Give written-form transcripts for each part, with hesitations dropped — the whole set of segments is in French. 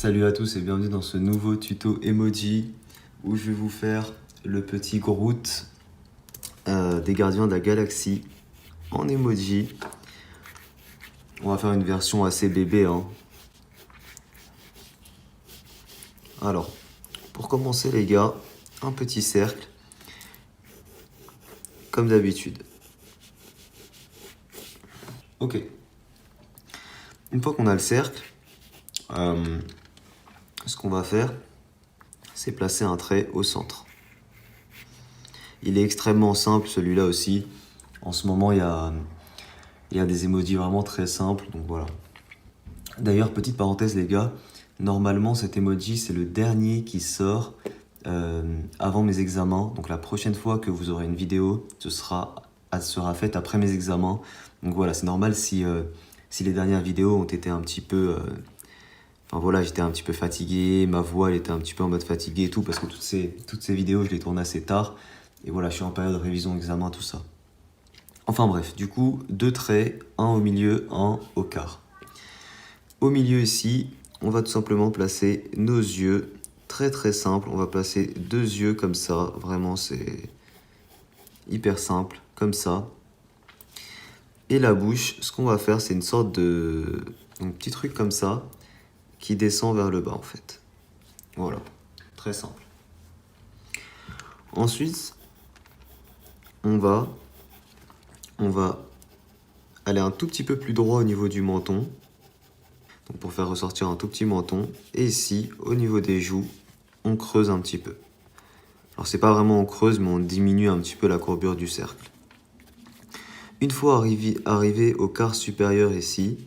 Salut à tous et bienvenue dans ce nouveau tuto emoji où je vais vous faire le petit Groot des Gardiens de la Galaxie en emoji. On va faire une version assez bébé, hein. Alors, pour commencer les gars, un petit cercle, comme d'habitude. Ok. Une fois qu'on a le cercle, ce qu'on va faire, c'est placer un trait au centre. Il est extrêmement simple celui-là aussi. En ce moment, il y a des emojis vraiment très simples, donc voilà. D'ailleurs, petite parenthèse les gars, normalement cet emoji c'est le dernier qui sort avant mes examens. Donc la prochaine fois que vous aurez une vidéo, elle sera faite après mes examens. Donc voilà, c'est normal si les dernières vidéos ont été un petit peu... Enfin voilà, j'étais un petit peu fatigué, ma voix elle était un petit peu en mode fatigué et tout, parce que toutes ces vidéos je les tourne assez tard. Et voilà, je suis en période de révision, examen, tout ça. Enfin bref, du coup, 2 traits, un au milieu, un au quart. Au milieu ici, on va tout simplement placer nos yeux, très très simple. On va placer 2 yeux comme ça, vraiment c'est hyper simple, comme ça. Et la bouche, ce qu'on va faire, c'est une sorte de un petit truc comme ça, qui descend vers le bas en fait. Voilà, très simple. Ensuite, on va aller un tout petit peu plus droit au niveau du menton. Donc pour faire ressortir un tout petit menton. Et ici, au niveau des joues, on creuse un petit peu. Alors c'est pas vraiment on creuse, mais on diminue un petit peu la courbure du cercle. Une fois arrivé au quart supérieur ici,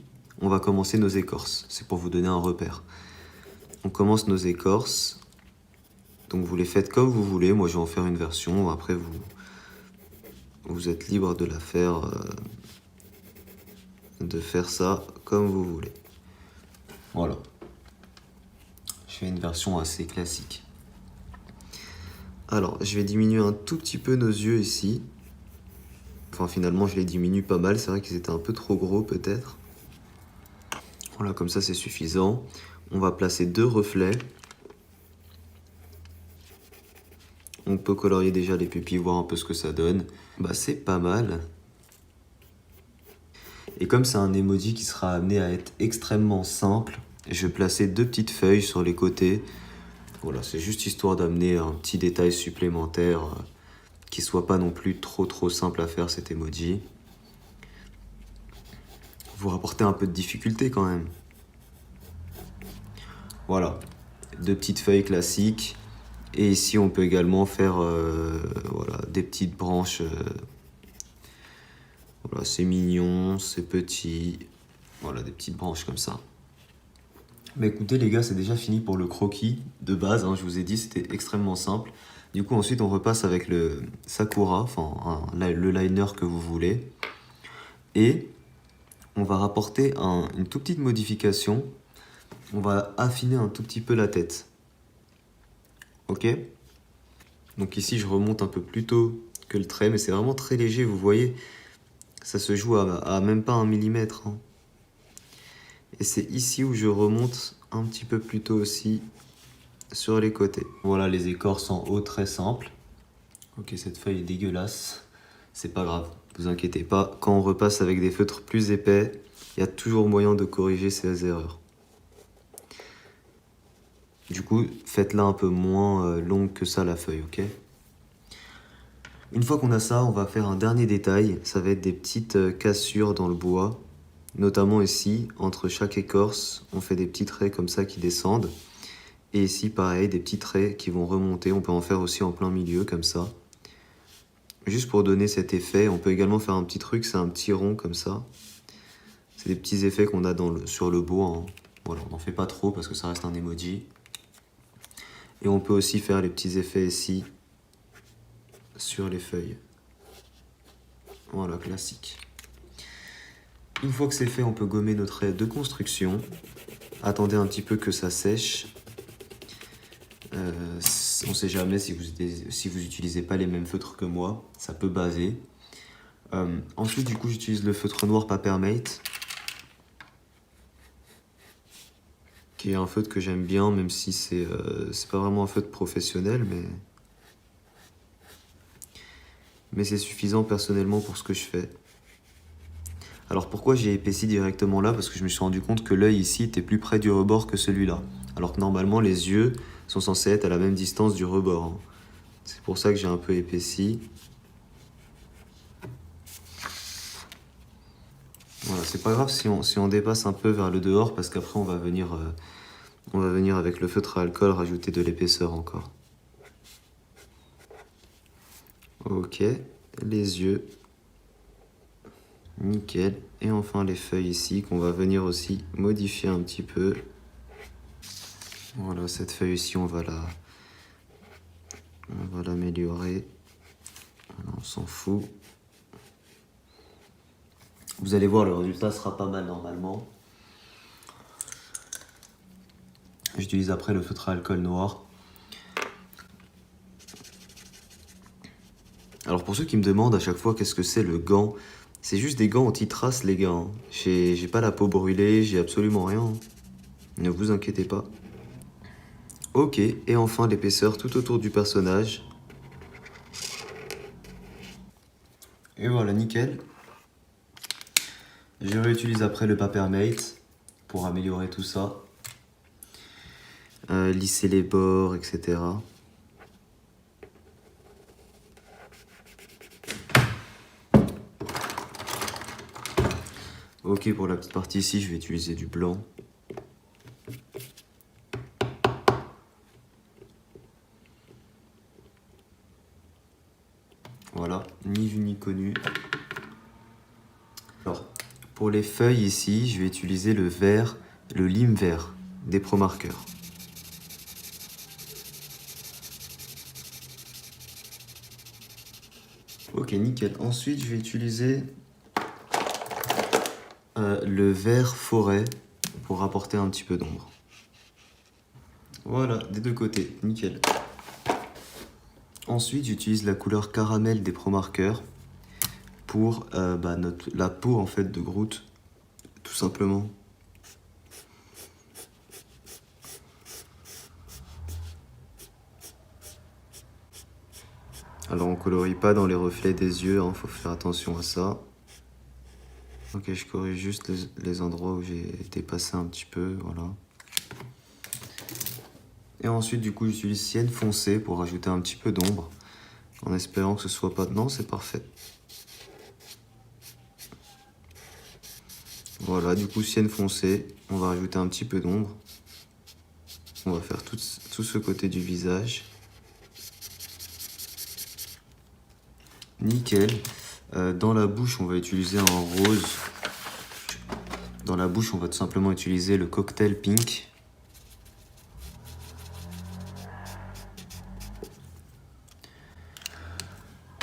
on va commencer nos écorces. C'est pour vous donner un repère. On commence nos écorces. Donc vous les faites comme vous voulez. Moi je vais en faire une version. Après vous êtes libre de la faire, de faire ça comme vous voulez. Voilà. Je fais une version assez classique. Alors, je vais diminuer un tout petit peu nos yeux ici. Enfin, finalement, je les diminue pas mal. C'est vrai qu'ils étaient un peu trop gros, peut-être. Voilà, comme ça, c'est suffisant. On va placer 2 reflets. On peut colorier déjà les pupilles, voir un peu ce que ça donne. Bah, c'est pas mal. Et comme c'est un emoji qui sera amené à être extrêmement simple, je vais placer 2 petites feuilles sur les côtés. Voilà, c'est juste histoire d'amener un petit détail supplémentaire qui soit pas non plus trop simple à faire cet emoji. Vous rapportez un peu de difficulté quand même. Voilà, 2 petites feuilles classiques. Et ici, on peut également faire voilà, des petites branches. Voilà, c'est mignon, c'est petit. Voilà, des petites branches comme ça. Mais écoutez les gars, c'est déjà fini pour le croquis de base, hein, je vous ai dit, c'était extrêmement simple. Du coup, ensuite, on repasse avec le Sakura, enfin le liner que vous voulez. Et on va rapporter une toute petite modification. On va affiner un tout petit peu la tête. Ok? Donc ici, je remonte un peu plus tôt que le trait, mais c'est vraiment très léger, vous voyez. Ça se joue à même pas 1 millimètre, hein. Et c'est ici où je remonte un petit peu plus tôt aussi sur les côtés. Voilà les écorces en haut, très simple. Ok, cette feuille est dégueulasse. C'est pas grave, vous inquiétez pas. Quand on repasse avec des feutres plus épais, il y a toujours moyen de corriger ces erreurs. Du coup, faites-la un peu moins longue que ça la feuille, ok? Une fois qu'on a ça, on va faire un dernier détail. Ça va être des petites cassures dans le bois. Notamment ici, entre chaque écorce, on fait des petits traits comme ça qui descendent. Et ici, pareil, des petits traits qui vont remonter. On peut en faire aussi en plein milieu, comme ça. Juste pour donner cet effet, on peut également faire un petit truc, c'est un petit rond comme ça. C'est des petits effets qu'on a sur le bois, hein. Voilà, on n'en fait pas trop parce que ça reste un emoji. Et on peut aussi faire les petits effets ici, sur les feuilles. Voilà, classique. Une fois que c'est fait, on peut gommer nos traits de construction. Attendez un petit peu que ça sèche. On ne sait jamais si vous n'utilisez pas les mêmes feutres que moi, ça peut baser. Ensuite, du coup, j'utilise le feutre noir Papermate. qui est un feutre que j'aime bien, même si c'est pas vraiment un feutre professionnel, mais c'est suffisant personnellement pour ce que je fais. Alors pourquoi j'ai épaissi directement là? Parce que je me suis rendu compte que l'œil ici était plus près du rebord que celui-là. Alors que normalement les yeux sont censés être à la même distance du rebord, hein. C'est pour ça que j'ai un peu épaissi. Voilà, c'est pas grave si on dépasse un peu vers le dehors, parce qu'après on va venir avec le feutre à alcool rajouter de l'épaisseur encore. Ok, les yeux. Nickel. Et enfin les feuilles ici qu'on va venir aussi modifier un petit peu. Voilà, cette feuille ici, on va l'améliorer. On s'en fout. Vous allez voir, le résultat sera pas mal normalement. J'utilise après le feutre à alcool noir. Alors pour ceux qui me demandent à chaque fois qu'est-ce que c'est le gant, c'est juste des gants anti-traces les gars, hein. J'ai pas la peau brûlée, j'ai absolument rien. Ne vous inquiétez pas. Ok, et enfin l'épaisseur tout autour du personnage. Et voilà, nickel. Je réutilise après le Papermate pour améliorer tout ça. Lisser les bords, etc. Ok, pour la petite partie ici, je vais utiliser du blanc. Voilà, ni vu ni connu. Alors, pour les feuilles ici, je vais utiliser le vert, le lime vert des Pro Markers. Ok, nickel. Ensuite, je vais utiliser le vert forêt pour apporter un petit peu d'ombre. Voilà, des deux côtés, nickel. Ensuite, j'utilise la couleur caramel des Pro Markers pour la peau en fait de Groot, tout simplement. Alors on colorie pas dans les reflets des yeux, hein, faut faire attention à ça. Ok, je corrige juste les endroits où j'ai dépassé un petit peu, voilà. Et ensuite, du coup, j'utilise Sienne foncé pour rajouter un petit peu d'ombre, en espérant que ce soit pas... Non, c'est parfait. Voilà, du coup, Sienne foncé, on va rajouter un petit peu d'ombre. On va faire tout ce côté du visage. Nickel. Dans la bouche, on va utiliser un rose. Dans la bouche, on va tout simplement utiliser le cocktail pink.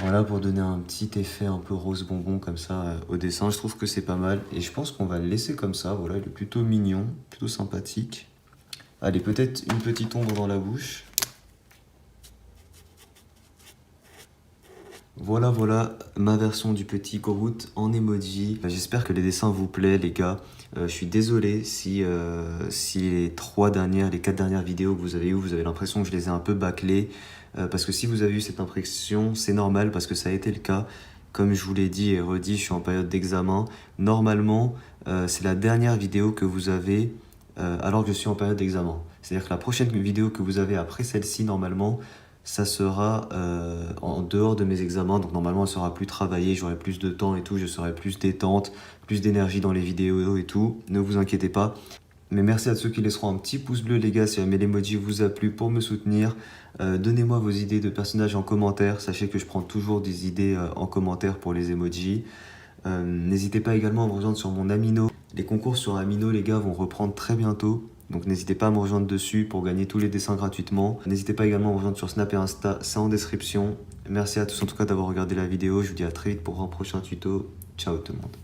Voilà, pour donner un petit effet un peu rose bonbon comme ça au dessin. Je trouve que c'est pas mal. Et je pense qu'on va le laisser comme ça. Voilà, il est plutôt mignon, plutôt sympathique. Allez, peut-être une petite ombre dans la bouche. Voilà ma version du petit Groot en emoji. J'espère que les dessins vous plaisent les gars. Je suis désolé si les 4 dernières vidéos que vous avez eues, vous avez l'impression que je les ai un peu bâclées. Parce que si vous avez eu cette impression, c'est normal parce que ça a été le cas. Comme je vous l'ai dit et redit, je suis en période d'examen. Normalement, c'est la dernière vidéo que vous avez alors que je suis en période d'examen. C'est-à-dire que la prochaine vidéo que vous avez après celle-ci, normalement, ça sera en dehors de mes examens, donc normalement elle sera plus travaillée, j'aurai plus de temps et tout, je serai plus détente, plus d'énergie dans les vidéos et tout, ne vous inquiétez pas. Mais merci à ceux qui laisseront un petit pouce bleu les gars si jamais l'emoji vous a plu pour me soutenir. Donnez-moi vos idées de personnages en commentaire, sachez que je prends toujours des idées en commentaire pour les emojis. N'hésitez pas également à me rejoindre sur mon Amino. Les concours sur Amino les gars vont reprendre très bientôt. Donc n'hésitez pas à me rejoindre dessus pour gagner tous les dessins gratuitement. N'hésitez pas également à me rejoindre sur Snap et Insta, c'est en description. Merci à tous en tout cas d'avoir regardé la vidéo. Je vous dis à très vite pour un prochain tuto. Ciao tout le monde.